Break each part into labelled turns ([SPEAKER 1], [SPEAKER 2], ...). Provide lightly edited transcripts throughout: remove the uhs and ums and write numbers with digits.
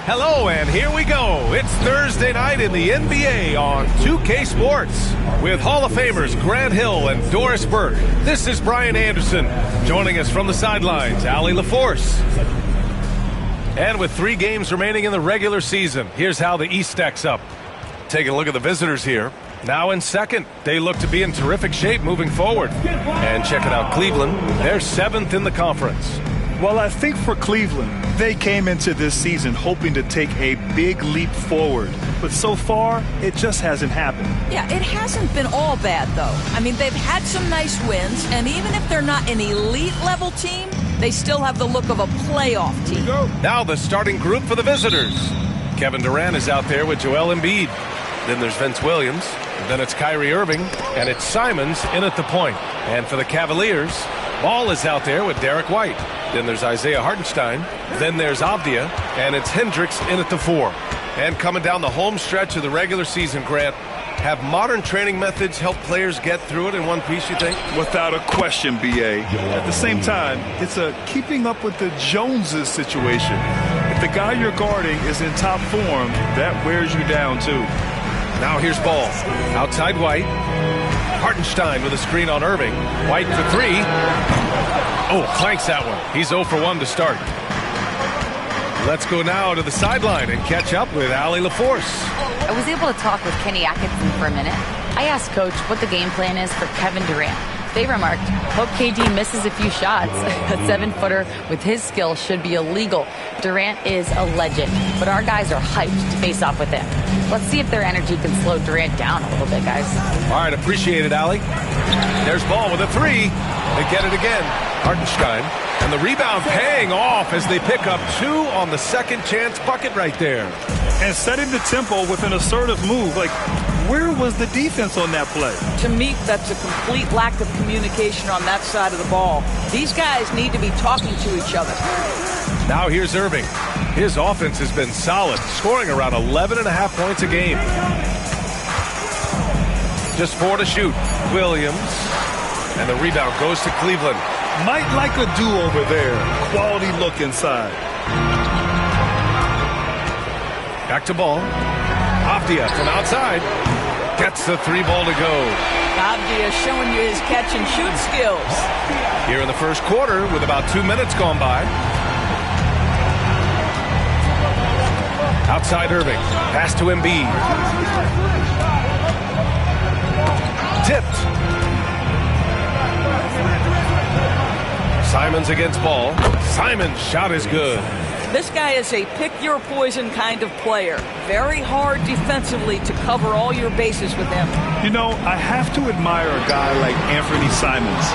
[SPEAKER 1] Hello, and here we go. It's Thursday night in the NBA on 2K Sports with Hall of Famers Grant Hill and Doris Burke. This is Brian Anderson. Joining us from the sidelines, Allie LaForce. And with 3 games remaining in the regular season, here's how the East stacks up. Taking a look at the visitors here. Now in second, they look to be in terrific shape moving forward. And checking out Cleveland, they're 7th in the conference.
[SPEAKER 2] Well, I think for Cleveland, they came into this season hoping to take a big leap forward. But so far, it just hasn't happened.
[SPEAKER 3] Yeah, it hasn't been all bad, though. I mean, they've had some nice wins, and even if they're not an elite-level team, they still have the look of a playoff team.
[SPEAKER 1] Now the starting group for the visitors. Kevin Durant is out there with Joel Embiid. Then there's Vince Williams. Then it's Kyrie Irving. And it's Simons in at the point. And for the Cavaliers, Ball is out there with Derek White. Then there's Isaiah Hartenstein. Then there's Avdia. And it's Hendricks in at the 4. And coming down the home stretch of the regular season, Grant, have modern training methods help players get through it in one piece, you think?
[SPEAKER 2] Without a question, B.A. At the same time, it's a keeping up with the Joneses situation. If the guy you're guarding is in top form, that wears you down, too.
[SPEAKER 1] Now here's Ball. Outside White. Hartenstein with a screen on Irving. White for 3. Oh, clanks that one. He's 0 for 1 to start. Let's go now to the sideline and catch up with Allie LaForce.
[SPEAKER 4] I was able to talk with Kenny Atkinson for a minute. I asked Coach what the game plan is for Kevin Durant. They remarked, hope KD misses a few shots. A 7-footer with his skill should be illegal. Durant is a legend, but our guys are hyped to face off with him. Let's see if their energy can slow Durant down a little bit, guys.
[SPEAKER 1] All right, appreciate it, Allie. There's Ball with a 3. They get it again. Hartenstein. And the rebound paying off as they pick up 2 on the second chance bucket right there.
[SPEAKER 2] And setting the tempo with an assertive move. Like, where was the defense on that play?
[SPEAKER 3] To me, that's a complete lack of communication on that side of the ball. These guys need to be talking to each other.
[SPEAKER 1] Now here's Irving. His offense has been solid, scoring around 11.5 points a game. Just 4 to shoot. Williams. And the rebound goes to Cleveland.
[SPEAKER 2] Might like a do-over there. Quality look inside.
[SPEAKER 1] Back to Ball. Avdia from outside. Gets the 3 ball to go.
[SPEAKER 3] Avdia showing you his catch-and-shoot skills.
[SPEAKER 1] Here in the first quarter with about 2 minutes gone by. Outside Irving. Pass to Embiid. Tipped. Simons against Ball. Simons' shot is good.
[SPEAKER 3] This guy is a pick-your-poison kind of player. Very hard defensively to cover all your bases with him.
[SPEAKER 2] You know, I have to admire a guy like Anthony Simons.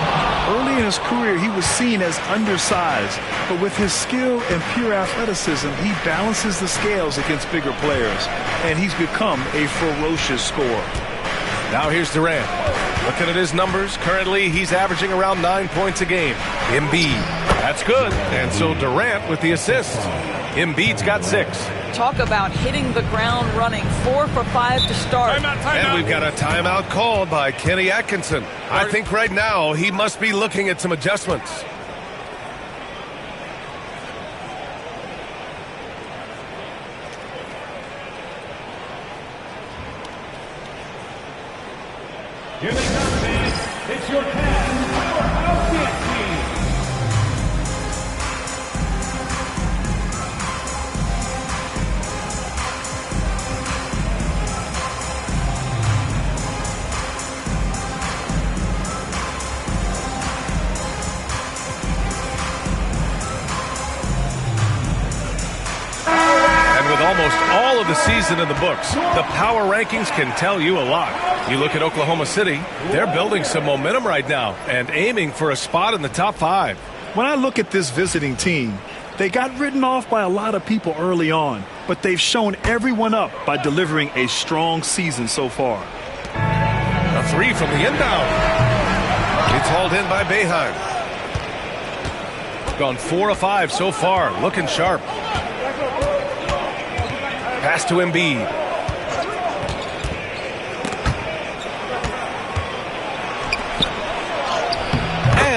[SPEAKER 2] Early in his career, he was seen as undersized, but with his skill and pure athleticism, he balances the scales against bigger players, and he's become a ferocious scorer.
[SPEAKER 1] Now here's Durant. Looking at his numbers, currently he's averaging around 9 points a game. Embiid, that's good. And so Durant with the assist. Embiid's got 6.
[SPEAKER 3] Talk about hitting the ground running. 4 for 5 to start.
[SPEAKER 1] And we've got a timeout called by Kenny Atkinson. I think right now he must be looking at some adjustments.
[SPEAKER 5] Here they come, fans. It's your Cavs Powerhouse Dance Team.
[SPEAKER 1] And with almost all of the season in the books, the power rankings can tell you a lot. You look at Oklahoma City, they're building some momentum right now and aiming for a spot in the top 5.
[SPEAKER 2] When I look at this visiting team, they got written off by a lot of people early on, but they've shown everyone up by delivering a strong season so far.
[SPEAKER 1] A 3 from the inbound. It's hauled in by Boeheim. Gone 4 of 5 so far, looking sharp. Pass to Embiid.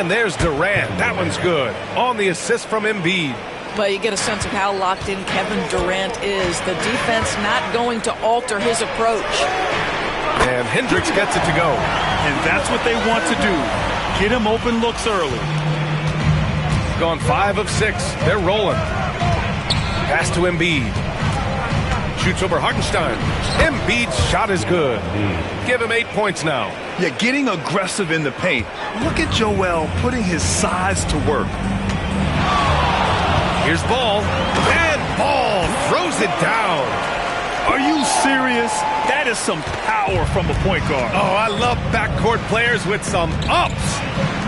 [SPEAKER 1] And there's Durant. That one's good. On the assist from Embiid.
[SPEAKER 3] Well, you get a sense of how locked in Kevin Durant is. The defense not going to alter his approach.
[SPEAKER 1] And Hendricks gets it to go.
[SPEAKER 2] And that's what they want to do. Get him open looks early.
[SPEAKER 1] Gone 5 of 6. They're rolling. Pass to Embiid. Shoots over Hartenstein. Embiid's shot is good. Give him 8 points now.
[SPEAKER 2] Yeah, getting aggressive in the paint. Look at Joel putting his size to work.
[SPEAKER 1] Here's Ball. And Ball throws it down.
[SPEAKER 2] Are you serious? That is some power from a point guard.
[SPEAKER 1] Oh, I love backcourt players with some ups.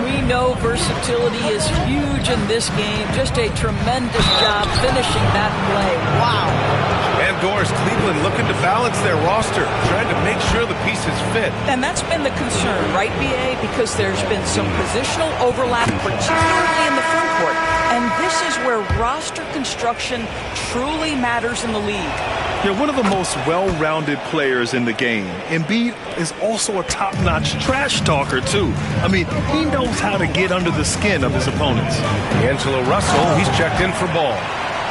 [SPEAKER 3] We know versatility is huge in this game. Just a tremendous job finishing that play. Wow.
[SPEAKER 1] And Doris, Cleveland looking to balance their roster, trying to make sure the pieces fit.
[SPEAKER 3] And that's been the concern, right, BA? Because there's been some positional overlap, particularly in the front court. And this is where roster construction truly matters in the league.
[SPEAKER 2] You're one of the most well-rounded players in the game. Embiid is also a top-notch trash talker, too. I mean, he knows how to get under the skin of his opponents.
[SPEAKER 1] D'Angelo Russell, he's checked in for Ball.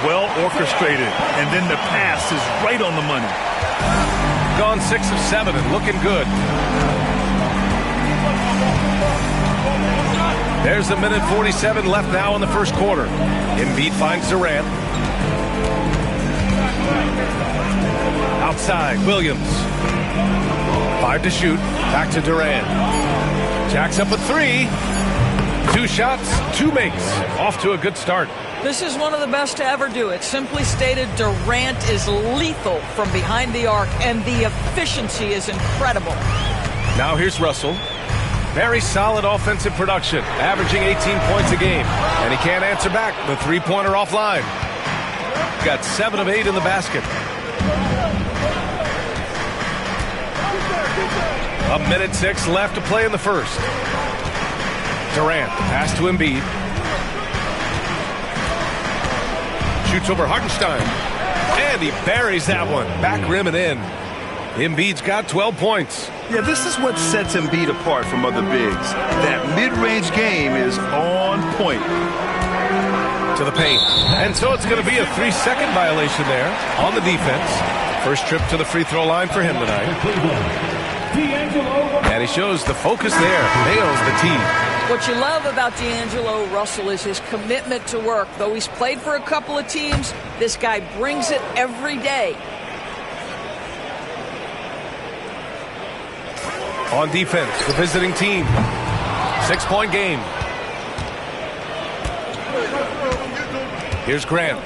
[SPEAKER 2] Well orchestrated, and then the pass is right on the money.
[SPEAKER 1] Gone 6 of 7 and looking good. There's a minute 47 left now in the first quarter. Embiid finds Durant. Outside, Williams. 5 to shoot. Back to Durant. Jacks up a 3. 2 shots, 2 makes. Off to a good start.
[SPEAKER 3] This is one of the best to ever do it. Simply stated, Durant is lethal from behind the arc, and the efficiency is incredible.
[SPEAKER 1] Now here's Russell. Very solid offensive production, averaging 18 points a game. And he can't answer back. The three-pointer offline. Got 7 of 8 in the basket. A minute 6 left to play in the first. Durant, pass to Embiid. Shoots over Hartenstein. And he buries that one. Back rim and in. Embiid's got 12 points.
[SPEAKER 2] Yeah, this is what sets Embiid apart from other bigs. That mid-range game is on point.
[SPEAKER 1] To the paint. And so it's going to be a 3-second violation there on the defense. First trip to the free throw line for him tonight. And he shows the focus there. Nails the tee.
[SPEAKER 3] What you love about D'Angelo Russell is his commitment to work. Though he's played for a couple of teams, this guy brings it every day.
[SPEAKER 1] On defense, the visiting team. 6-point game. Here's Grant.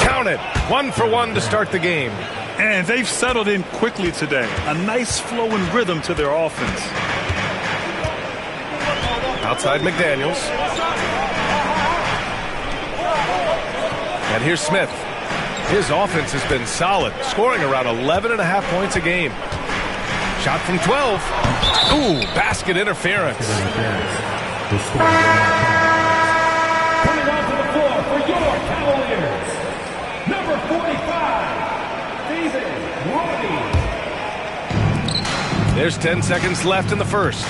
[SPEAKER 1] Counted. 1 for 1 to start the game.
[SPEAKER 2] And they've settled in quickly today. A nice flowing rhythm to their offense.
[SPEAKER 1] Outside McDaniels. And here's Smith. His offense has been solid, scoring around 11.5 points a game. Shot from 12. Ooh, basket interference.
[SPEAKER 5] Coming onto the floor for your Cavaliers, number 45, David Roddy.
[SPEAKER 1] There's 10 seconds left in the first.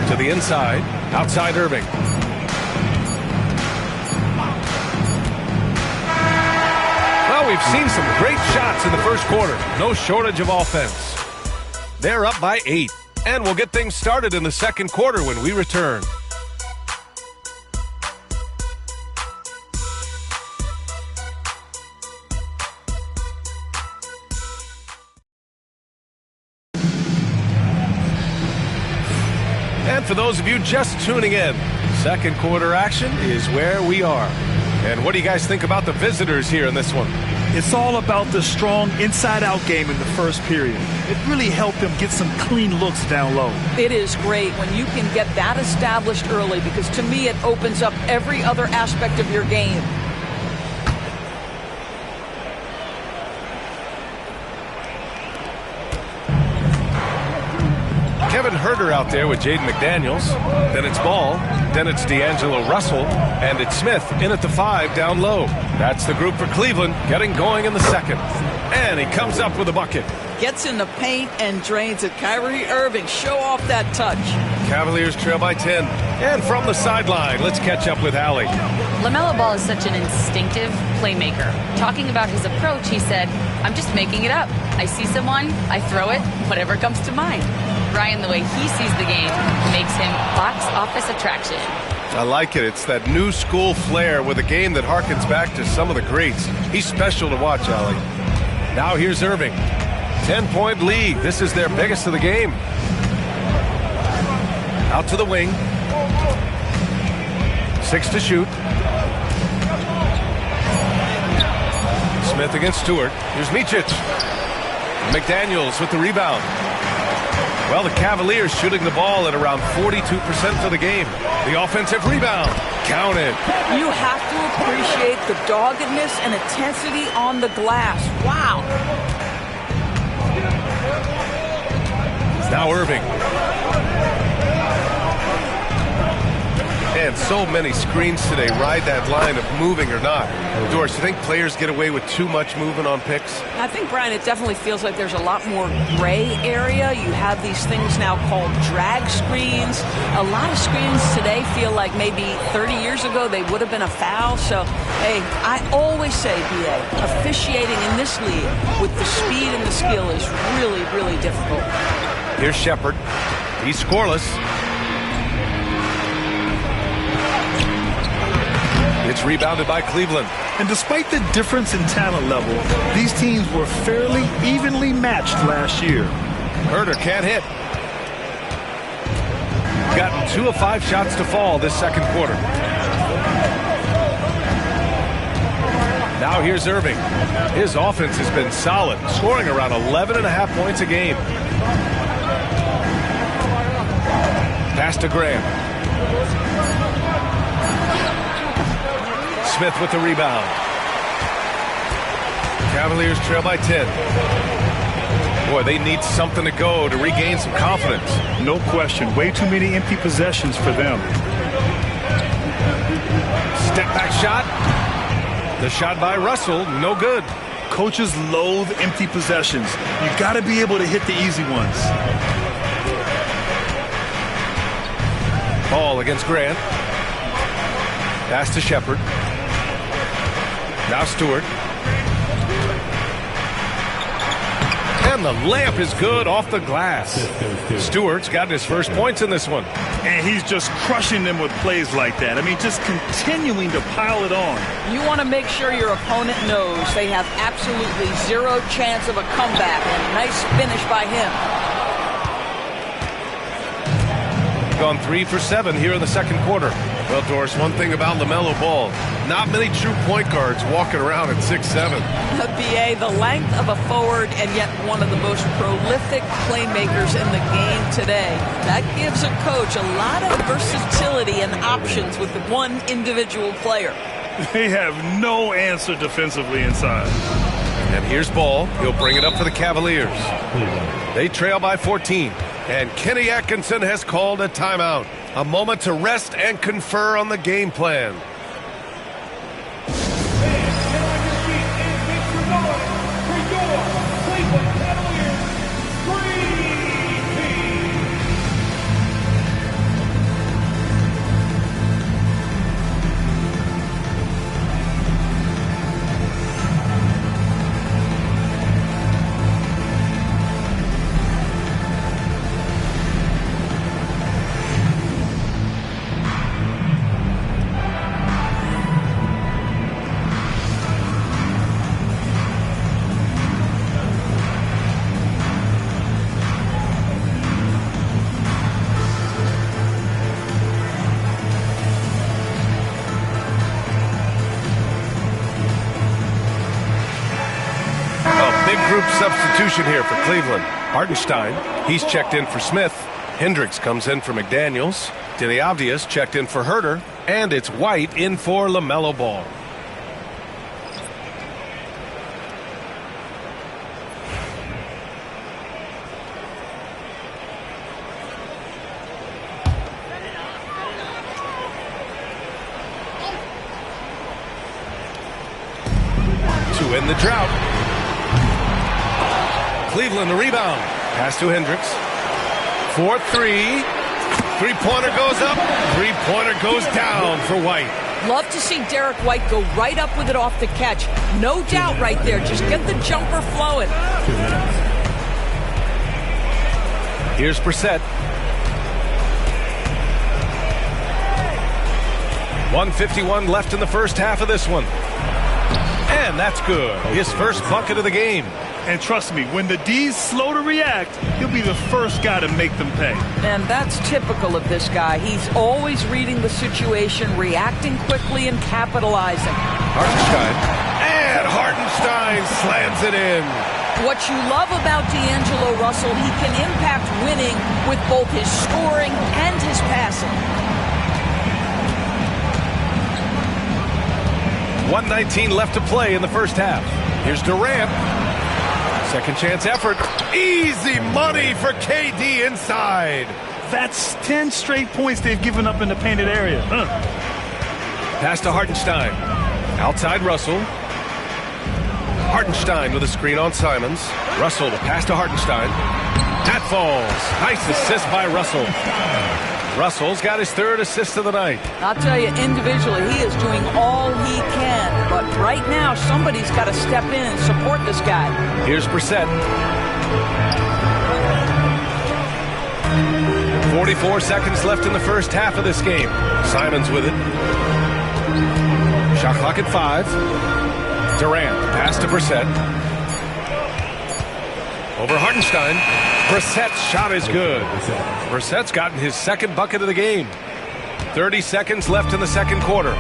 [SPEAKER 1] To the inside, outside Irving. Well, we've seen some great shots in the first quarter. No shortage of offense. They're up by 8. And we'll get things started in the second quarter when we return. And for those of you just tuning in, second quarter action is where we are. And what do you guys think about the visitors here in this one?
[SPEAKER 2] It's all about the strong inside-out game in the first period. It really helped them get some clean looks down low.
[SPEAKER 3] It is great when you can get that established early, because to me it opens up every other aspect of your game.
[SPEAKER 1] Kevin Huerter out there with Jaden McDaniels. Then it's Ball. Then it's D'Angelo Russell. And it's Smith in at the 5 down low. That's the group for Cleveland getting going in the second. And he comes up with a bucket.
[SPEAKER 3] Gets in the paint and drains it. Kyrie Irving, show off that touch.
[SPEAKER 1] Cavaliers trail by 10. And from the sideline, let's catch up with Allie.
[SPEAKER 4] LaMelo Ball is such an instinctive playmaker. Talking about his approach, he said, "I'm just making it up. I see someone, I throw it, whatever comes to mind." Ryan, the way he sees the game makes him box office attraction.
[SPEAKER 1] I like it. It's that new school flair with a game that harkens back to some of the greats. He's special to watch, Allie. Now here's Irving. 10-point lead. This is their biggest of the game. Out to the wing. 6 to shoot. Smith against Stewart. Here's Micic. McDaniels with the rebound. Well, the Cavaliers shooting the ball at around 42% for the game. The offensive rebound. Counted.
[SPEAKER 3] You have to appreciate the doggedness and intensity on the glass. Wow.
[SPEAKER 1] Now Irving. And so many screens today ride that line of moving or not. Doris, you think players get away with too much movement on picks?
[SPEAKER 3] I think, Brian, it definitely feels like there's a lot more gray area. You have these things now called drag screens. A lot of screens today feel like maybe 30 years ago they would have been a foul. So, hey, I always say, BA, officiating in this league with the speed and the skill is really, really difficult.
[SPEAKER 1] Here's Shepherd. He's scoreless. It's rebounded by Cleveland.
[SPEAKER 2] And despite the difference in talent level, these teams were fairly evenly matched last year.
[SPEAKER 1] Herter can't hit. Gotten 2 of 5 shots to fall this second quarter. Now here's Irving. His offense has been solid, scoring around 11.5 points a game. Pass to Graham. Smith with the rebound. Cavaliers trail by 10. Boy, they need something to go to regain some confidence.
[SPEAKER 2] No question. Way too many empty possessions for them.
[SPEAKER 1] Step back shot. The shot by Russell, no good.
[SPEAKER 2] Coaches loathe empty possessions. You got to be able to hit the easy ones.
[SPEAKER 1] Ball against Grant. Pass to Shepherd. Now Stewart. And the layup is good off the glass. Stewart's gotten his first points in this one.
[SPEAKER 2] And he's just crushing them with plays like that. I mean, just continuing to pile it on.
[SPEAKER 3] You want to make sure your opponent knows they have absolutely zero chance of a comeback. And a nice finish by him.
[SPEAKER 1] Gone 3 for 7 here in the second quarter. Well, Doris, one thing about LaMelo Ball, not many true point guards walking around at 6'7".
[SPEAKER 3] The BA, the length of a forward and yet one of the most prolific playmakers in the game today. That gives a coach a lot of versatility and options with one individual player.
[SPEAKER 2] They have no answer defensively inside.
[SPEAKER 1] And here's Ball. He'll bring it up for the Cavaliers. They trail by 14. And Kenny Atkinson has called a timeout. A moment to rest and confer on the game plan. Substitution here for Cleveland. Hartenstein, he's checked in for Smith. Hendricks comes in for McDaniels. Denny Avdias checked in for Herter. And it's White in for LaMelo Ball. To end the drought. Cleveland the rebound. Pass to Hendricks. 4-3. Three-pointer goes up. Three-pointer goes down for White.
[SPEAKER 3] Love to see Derek White go right up with it off the catch. No doubt right there. Just get the jumper flowing.
[SPEAKER 1] Here's Brissett. 1:51 left in the first half of this one. And that's good. His first bucket of the game.
[SPEAKER 2] And trust me, when the D's slow to react, he'll be the first guy to make them pay.
[SPEAKER 3] And that's typical of this guy. He's always reading the situation, reacting quickly, and capitalizing.
[SPEAKER 1] Hartenstein. And Hartenstein slams it in.
[SPEAKER 3] What you love about D'Angelo Russell, he can impact winning with both his scoring and his passing.
[SPEAKER 1] 1:19 left to play in the first half. Here's Durant. Second chance effort. Easy money for KD inside.
[SPEAKER 2] That's 10 straight points they've given up in the painted area.
[SPEAKER 1] Pass to Hartenstein. Outside Russell. Hartenstein with a screen on Simons. Russell, the pass to Hartenstein. That falls. Nice assist by Russell. Russell's got his third assist of the night.
[SPEAKER 3] I'll tell you, individually, he is doing all he can. But right now, somebody's got to step in and support this guy.
[SPEAKER 1] Here's Brissett. 44 seconds left in the first half of this game. Simons with it. Shot clock at 5. Durant, pass to Brissett. Over Hartenstein. Brissett's shot is good. Brissett's gotten his second bucket of the game. 30 seconds left in the second quarter.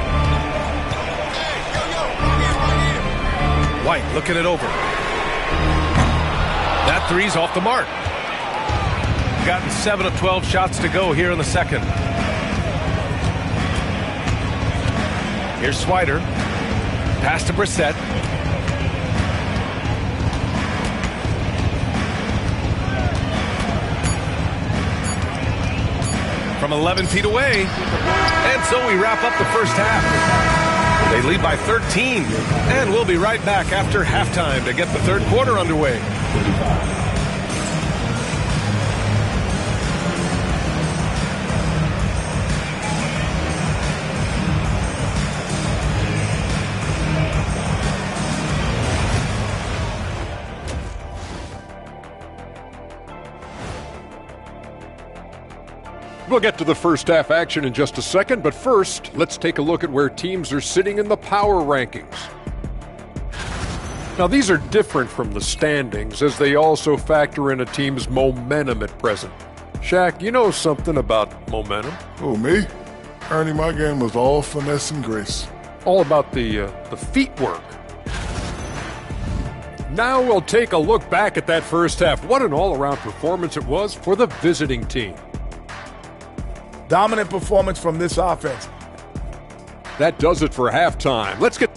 [SPEAKER 1] White looking it over. That three's off the mark. Gotten 7 of 12 shots to go here in the second. Here's Swider. Pass to Brissett. From 11 feet away. And so we wrap up the first half. They lead by 13. And we'll be right back after halftime to get the third quarter underway.
[SPEAKER 6] We'll get to the first half action in just a second, but first, let's take a look at where teams are sitting in the power rankings. Now, these are different from the standings, as they also factor in a team's momentum at present. Shaq, you know something about momentum.
[SPEAKER 7] Who, me? Ernie, my game was all finesse and grace.
[SPEAKER 6] All about the feet work. Now we'll take a look back at that first half. What an all-around performance it was for the visiting team.
[SPEAKER 8] Dominant performance from this offense.
[SPEAKER 6] That does it for halftime. Let's get...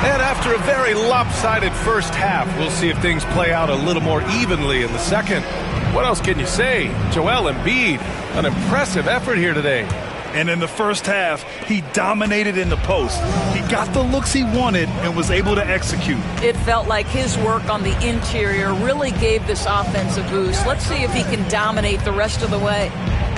[SPEAKER 1] And after a very lopsided first half, we'll see if things play out a little more evenly in the second. What else can you say? Joel Embiid, an impressive effort here today.
[SPEAKER 2] And in the first half, he dominated in the post. He got the looks he wanted and was able to execute.
[SPEAKER 3] It felt like his work on the interior really gave this offense a boost. Let's see if he can dominate the rest of the way.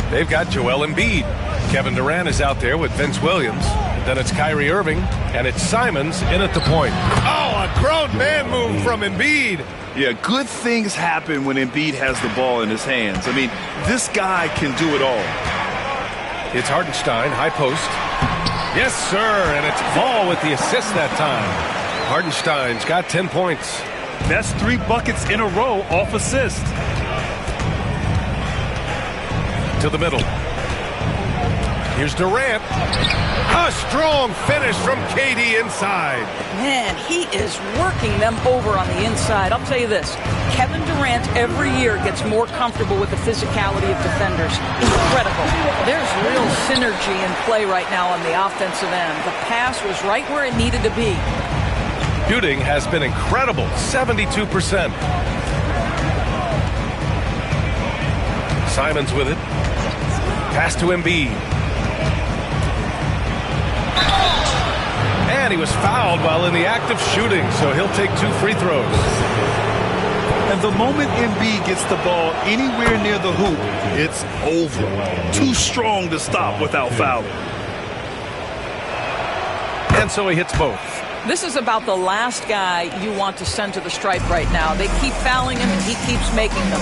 [SPEAKER 1] They've got Joel Embiid. Kevin Durant is out there with Vince Williams. Then it's Kyrie Irving, and it's Simons in at the point. Oh, a grown man move from Embiid.
[SPEAKER 2] Yeah, good things happen when Embiid has the ball in his hands. I mean, this guy can do it all.
[SPEAKER 1] It's Hartenstein, high post. Yes, sir, and it's Ball with the assist that time. Hartenstein's got 10 points.
[SPEAKER 2] That's 3 buckets in a row off assist.
[SPEAKER 1] To the middle. Here's Durant. A strong finish from KD inside.
[SPEAKER 3] Man, he is working them over on the inside. I'll tell you this, Kevin Durant every year gets more comfortable with the physicality of defenders. Incredible. There's real synergy in play right now on the offensive end. The pass was right where it needed to be.
[SPEAKER 1] Shooting has been incredible, 72%. Simons with it. Pass to Embiid. And he was fouled while in the act of shooting, so he'll take 2 free throws.
[SPEAKER 2] And the moment Embiid gets the ball anywhere near the hoop, it's over. Too strong to stop without fouling.
[SPEAKER 1] And so he hits both.
[SPEAKER 3] This is about the last guy you want to send to the stripe right now. They keep fouling him, and he keeps making them.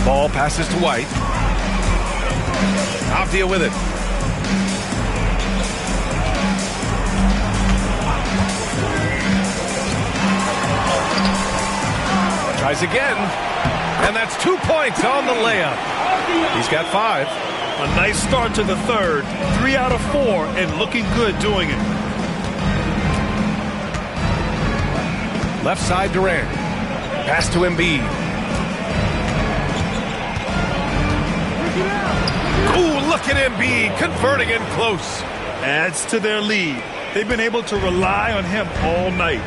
[SPEAKER 1] Ball passes to White. Avdia with it. Tries again. And that's 2 points on the layup. He's got 5.
[SPEAKER 2] A nice start to the third. 3 out of 4 and looking good doing it.
[SPEAKER 1] Left side Durant. Pass to Embiid. Ooh, look at Embiid converting in close.
[SPEAKER 2] Adds to their lead. They've been able to rely on him all night.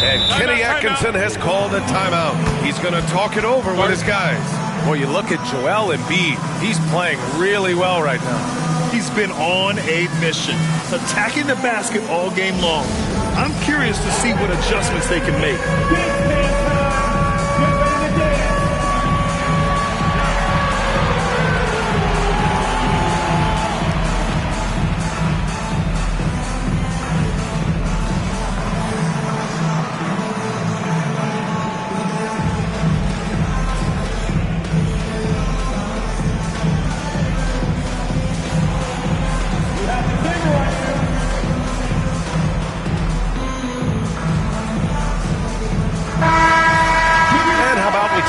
[SPEAKER 1] And Kenny Atkinson has called a timeout. He's going to talk it over with his guys. Boy, you look at Joel Embiid. He's playing really well right now.
[SPEAKER 2] He's been on a mission, attacking the basket all game long. I'm curious to see what adjustments they can make.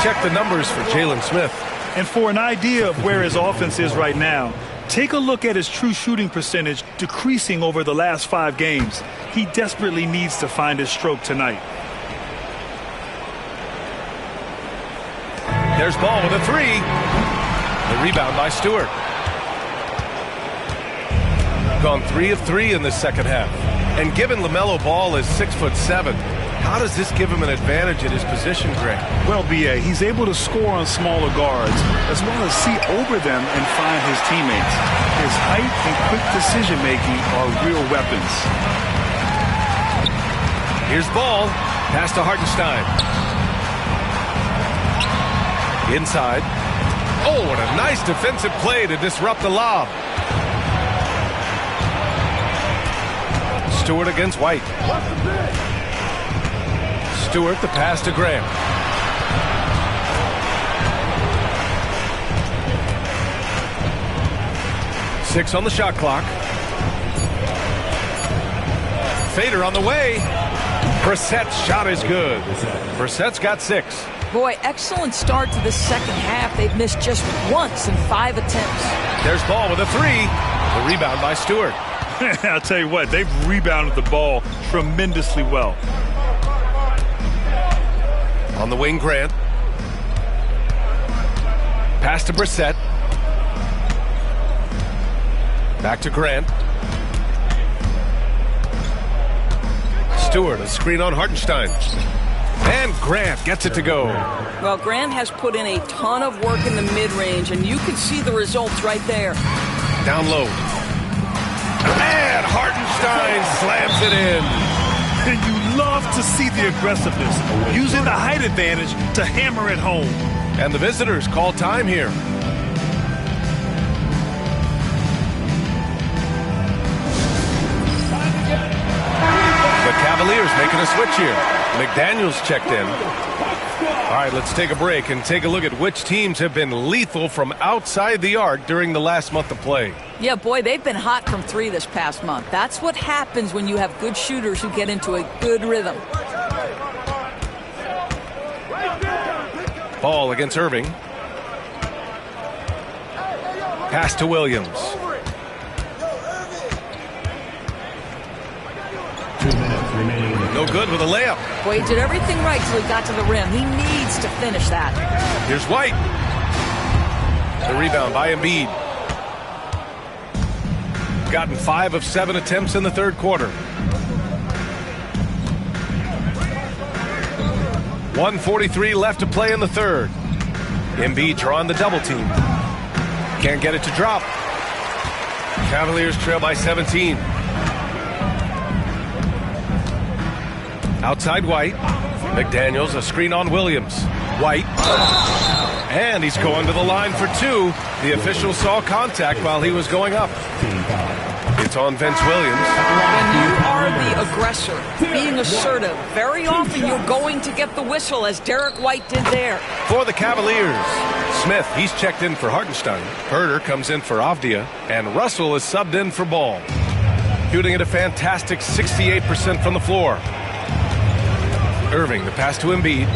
[SPEAKER 1] Check the numbers for Jalen Smith.
[SPEAKER 2] And for an idea of where his offense is right now, take a look at his true shooting percentage decreasing over the last 5 games. He desperately needs to find his stroke tonight.
[SPEAKER 1] There's Ball with a 3. The rebound by Stewart. Gone 3 of 3 in the second half. And given LaMelo Ball is 6'7", how does this give him an advantage in his position, Greg?
[SPEAKER 2] Well, B.A., he's able to score on smaller guards, as well as see over them and find his teammates. His height and quick decision-making are real weapons.
[SPEAKER 1] Here's Ball. Pass to Hartenstein. Inside. Oh, what a nice defensive play to disrupt the lob. Stewart against White. Stewart, the pass to Graham. Six on the shot clock. Fader on the way. Brissett's shot is good. Brissett's got 6.
[SPEAKER 3] Boy, excellent start to the second half. They've missed just once in 5 attempts.
[SPEAKER 1] There's Ball with a 3. The rebound by Stewart.
[SPEAKER 2] I'll tell you what, they've rebounded the ball tremendously well.
[SPEAKER 1] On the wing, Grant. Pass to Brissett. Back to Grant. Stewart, a screen on Hartenstein. And Grant gets it to go.
[SPEAKER 3] Well, Grant has put in a ton of work in the mid-range, and you can see the results right there.
[SPEAKER 1] Down low. And Hartenstein slams it in.
[SPEAKER 2] And you love to see the aggressiveness, using the height advantage to hammer it home.
[SPEAKER 1] And the visitors call time here. The Cavaliers making a switch here. McDaniels checked in. All right, let's take a break and take a look at which teams have been lethal from outside the arc during the last month of play.
[SPEAKER 3] Yeah, boy, they've been hot from 3 this past month. That's what happens when you have good shooters who get into a good rhythm.
[SPEAKER 1] Ball against Irving. Pass to Williams. No good with a layup.
[SPEAKER 3] Boy, he did everything right till he got to the rim. He needs to finish that.
[SPEAKER 1] Here's White. The rebound by Embiid. Gotten 5 of 7 attempts in the third quarter. 1:43 left to play in the third. Embiid drawing the double team. Can't get it to drop. Cavaliers trail by 17. Outside White. McDaniels, a screen on Williams. White. And he's going to the line for two. The official saw contact while he was going up. It's on Vince Williams.
[SPEAKER 3] When you are the aggressor, being assertive, very often you're going to get the whistle, as Derek White did there.
[SPEAKER 1] For the Cavaliers, Smith, he's checked in for Hartenstein. Herder comes in for Avdia. And Russell is subbed in for Ball. Shooting at a fantastic 68% from the floor. Irving, the pass to Embiid.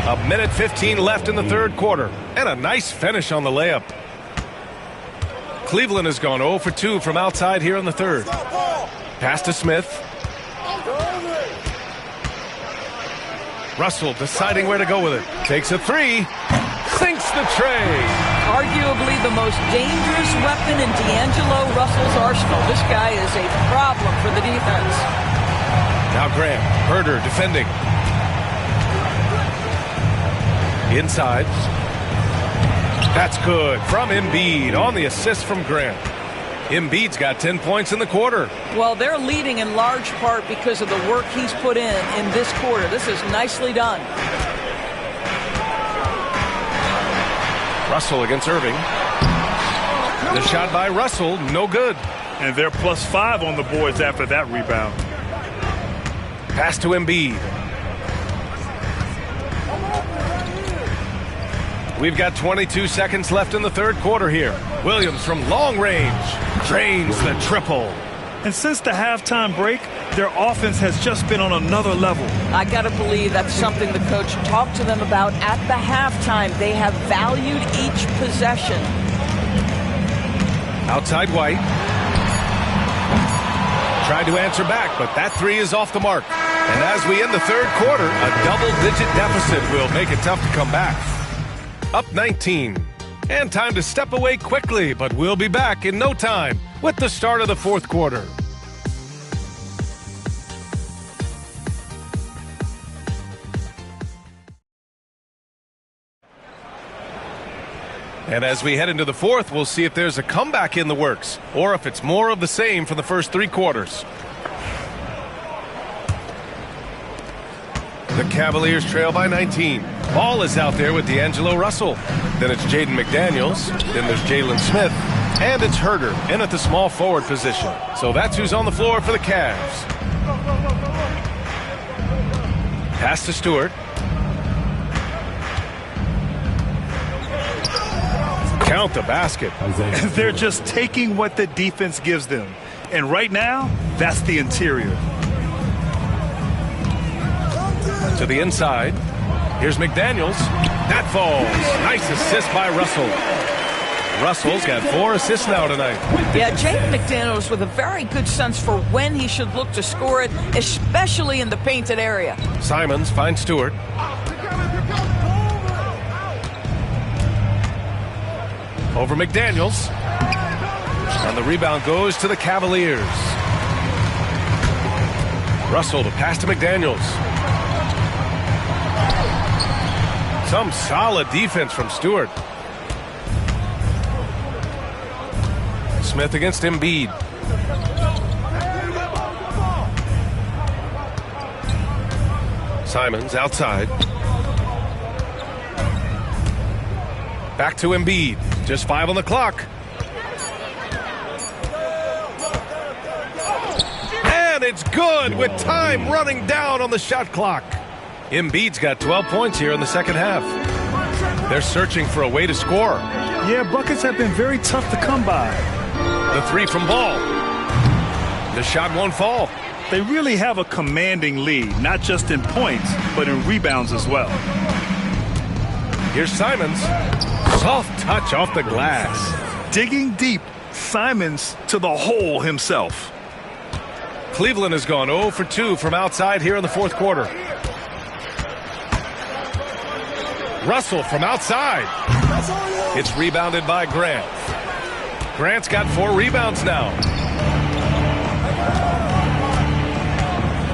[SPEAKER 1] A minute 15 left in the third quarter. And a nice finish on the layup. Cleveland has gone 0 for 2 from outside here in the third. Pass to Smith. Russell deciding where to go with it. Takes a three. Sinks the tray.
[SPEAKER 3] Arguably the most dangerous weapon in D'Angelo Russell's arsenal. This guy is a problem for the defense.
[SPEAKER 1] Now Grant. Herder defending. Inside. That's good from Embiid on the assist from Grant. Embiid's got 10 points in the quarter.
[SPEAKER 3] Well, they're leading in large part because of the work he's put in this quarter. This is nicely done.
[SPEAKER 1] Russell against Irving. The shot by Russell, no good.
[SPEAKER 2] And they're +5 on the boards after that rebound.
[SPEAKER 1] Pass to Embiid. We've got 22 seconds left in the third quarter here. Williams from long range drains the triple.
[SPEAKER 2] And since the halftime break, their offense has just been on another level.
[SPEAKER 3] I got to believe that's something the coach talked to them about at the halftime. They have valued each possession.
[SPEAKER 1] Outside White. Tried to answer back, but that three is off the mark. And as we end the third quarter, a double-digit deficit will make it tough to come back. Up 19. And time to step away quickly, but we'll be back in no time with the start of the fourth quarter. And as we head into the fourth, we'll see if there's a comeback in the works or if it's more of the same for the first three quarters. The Cavaliers trail by 19. Ball is out there with D'Angelo Russell. Then it's Jaden McDaniels. Then there's Jalen Smith. And it's Herder in at the small forward position. So that's who's on the floor for the Cavs. Pass to Stewart. Count the basket.
[SPEAKER 2] They're just taking what the defense gives them. And right now, that's the interior.
[SPEAKER 1] To the inside. Here's McDaniels. That falls. Nice assist by Russell. Russell's got 4 assists now tonight.
[SPEAKER 3] Yeah, Jaden McDaniels with a very good sense for when he should look to score it, especially in the painted area.
[SPEAKER 1] Simons finds Stewart. Over McDaniels. And the rebound goes to the Cavaliers. Russell to pass to McDaniels. Some solid defense from Stewart. Smith against Embiid. Simons outside. Back to Embiid. Just 5 on the clock. And it's good with time running down on the shot clock. Embiid's got 12 points here in the second half. They're searching for a way to score.
[SPEAKER 2] Yeah, buckets have been very tough to come by.
[SPEAKER 1] The three from Ball. The shot won't fall.
[SPEAKER 2] They really have a commanding lead, not just in points, but in rebounds as well.
[SPEAKER 1] Here's Simons. Soft touch off the glass.
[SPEAKER 2] Digging deep, Simons to the hole himself.
[SPEAKER 1] Cleveland has gone 0 for 2 from outside here in the fourth quarter. Russell from outside. It's rebounded by Grant. Grant's got 4 rebounds now.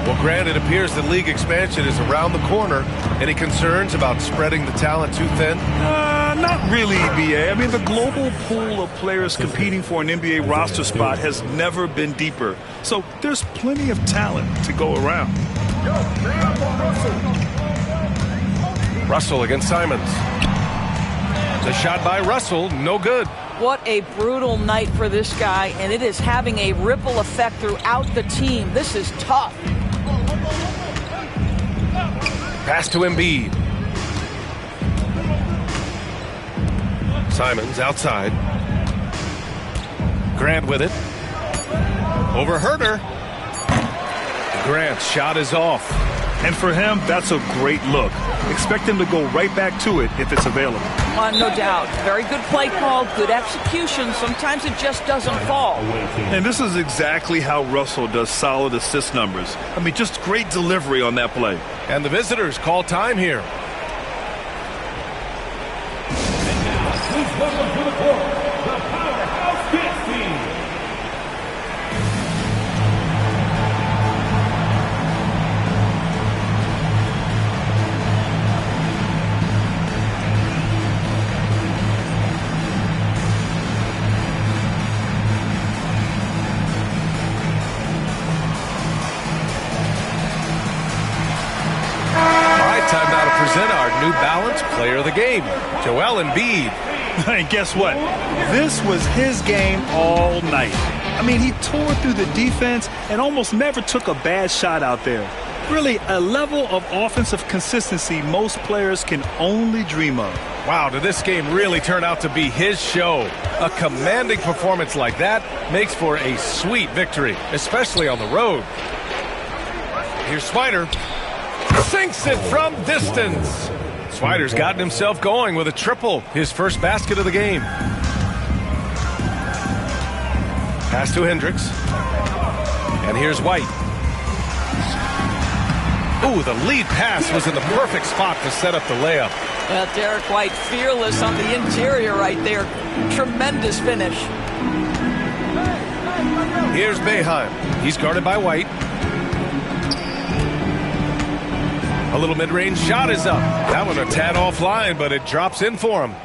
[SPEAKER 1] Well, Grant, it appears that league expansion is around the corner. Any concerns about spreading the talent too thin?
[SPEAKER 2] Not really, B.A. I mean, the global pool of players competing for an NBA roster spot has never been deeper. So there's plenty of talent to go around.
[SPEAKER 1] Russell against Simons. The shot by Russell, no good.
[SPEAKER 3] What a brutal night for this guy, and it is having a ripple effect throughout the team. This is tough.
[SPEAKER 1] Pass to Embiid. Simons outside. Grant with it. Over Herter. Grant's shot is off.
[SPEAKER 2] And for him, that's a great look. Expect him to go right back to it if it's available.
[SPEAKER 3] No doubt. Very good play call, good execution. Sometimes it just doesn't fall.
[SPEAKER 2] And this is exactly how Russell does solid assist numbers. I mean, just great delivery on that play.
[SPEAKER 1] And the visitors call time here.
[SPEAKER 5] Please welcome to the court, the Powerhouse Dance Team.
[SPEAKER 1] Time now to present our New Balance Player of the Game, Joel Embiid.
[SPEAKER 2] And guess what? This was his game all night. I mean, he tore through the defense and almost never took a bad shot out there. Really, a level of offensive consistency most players can only dream of.
[SPEAKER 1] Wow, did this game really turn out to be his show? A commanding performance like that makes for a sweet victory, especially on the road. Here's Swider. Sinks it from distance. Swider's gotten himself going with a triple, his first basket of the game. Pass to Hendricks. And here's White. Ooh, the lead pass was in the perfect spot to set up the layup.
[SPEAKER 3] Well, Derek White fearless on the interior right there. Tremendous finish.
[SPEAKER 1] Here's Boeheim. He's guarded by White. A little mid-range shot is up. That one a tad offline, but it drops in for him.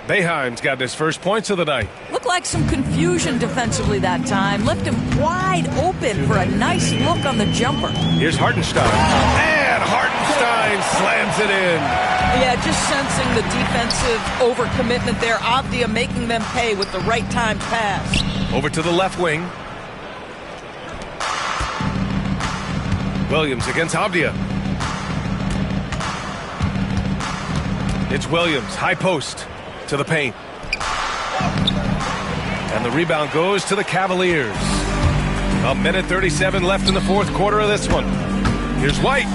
[SPEAKER 1] Boeheim's got his first points of the night.
[SPEAKER 3] Looked like some confusion defensively that time. Left him wide open for a nice look on the jumper.
[SPEAKER 1] Here's Hartenstein. And Hartenstein slams it in.
[SPEAKER 3] Yeah, just sensing the defensive overcommitment there. Avdia making them pay with the right time pass.
[SPEAKER 1] Over to the left wing. Williams against Avdia. It's Williams, high post, to the paint. And the rebound goes to the Cavaliers. A minute 37 left in the fourth quarter of this one. Here's White.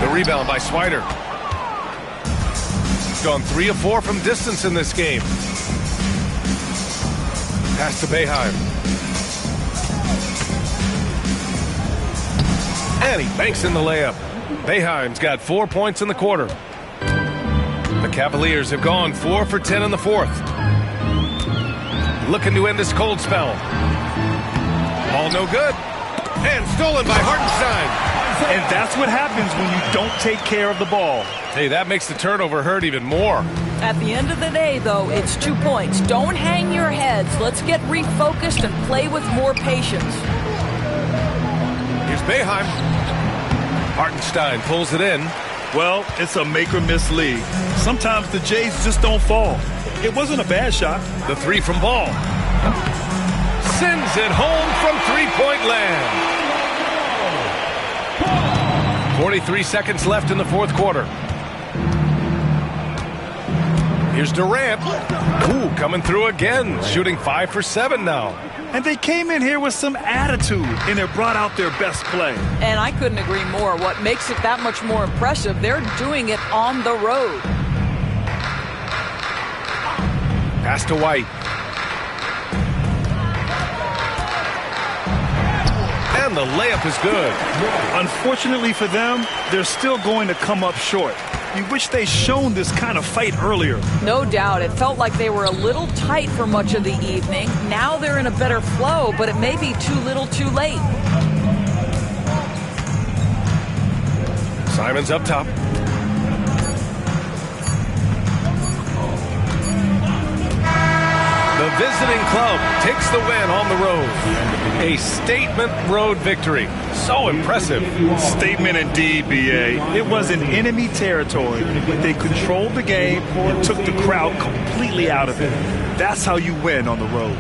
[SPEAKER 1] The rebound by Swider. He's gone 3 of 4 from distance in this game. Pass to Boeheim. And he banks in the layup. Boeheim's got 4 points in the quarter. The Cavaliers have gone 4 for 10 in the fourth. Looking to end this cold spell. Ball no good. And stolen by Hartenstein.
[SPEAKER 2] And that's what happens when you don't take care of the ball.
[SPEAKER 1] Hey, that makes the turnover hurt even more.
[SPEAKER 3] At the end of the day, though, it's 2 points. Don't hang your heads. Let's get refocused and play with more patience.
[SPEAKER 1] Here's Boeheim. Hartenstein pulls it in.
[SPEAKER 2] Well, it's a make-or-miss league. Sometimes the Jays just don't fall. It wasn't a bad shot.
[SPEAKER 1] The 3 from Ball. Sends it home from three-point land. 43 seconds left in the fourth quarter. Here's Durant. Ooh, coming through again. Shooting 5 for 7 now.
[SPEAKER 2] And they came in here with some attitude, and they brought out their best play.
[SPEAKER 3] And I couldn't agree more. What makes it that much more impressive, they're doing it on the road.
[SPEAKER 1] Pass to White. And the layup is good.
[SPEAKER 2] Unfortunately for them, they're still going to come up short. You wish they'd shown this kind of fight earlier.
[SPEAKER 3] No doubt. It felt like they were a little tight for much of the evening. Now they're in a better flow, but it may be too little too late.
[SPEAKER 1] Simon's up top. The visiting club takes the win on the road. A statement road victory. So impressive.
[SPEAKER 2] Statement indeed, B.A. It was in enemy territory, but they controlled the game and took the crowd completely out of it. That's how you win on the road.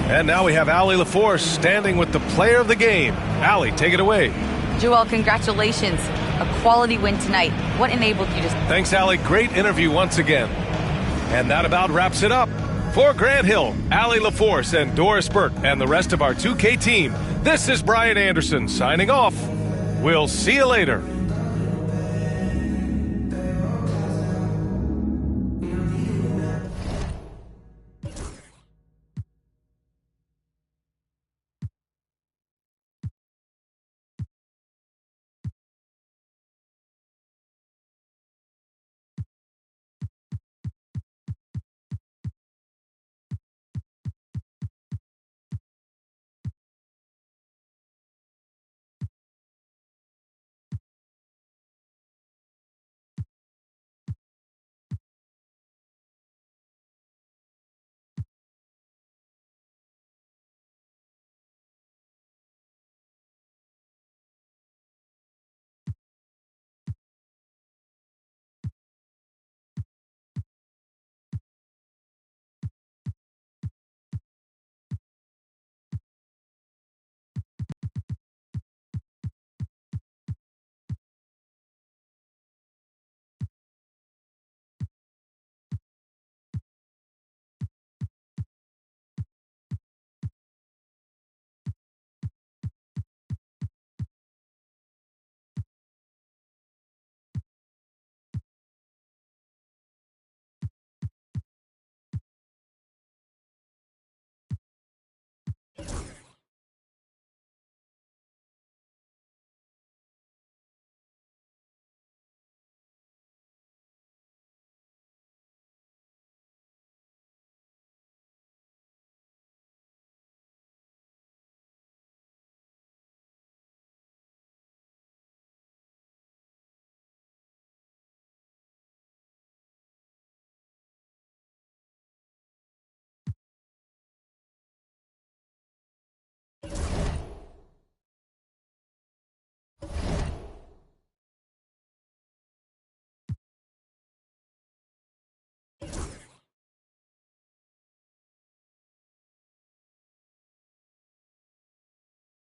[SPEAKER 1] And now we have Allie LaForce standing with the player of the game. Allie, take it away.
[SPEAKER 4] Joel, congratulations. A quality win tonight. What enabled you to...
[SPEAKER 1] Thanks, Allie. Great interview once again. And that about wraps it up. For Grant Hill, Allie LaForce, and Doris Burke, and the rest of our 2K team, this is Brian Anderson signing off. We'll see you later.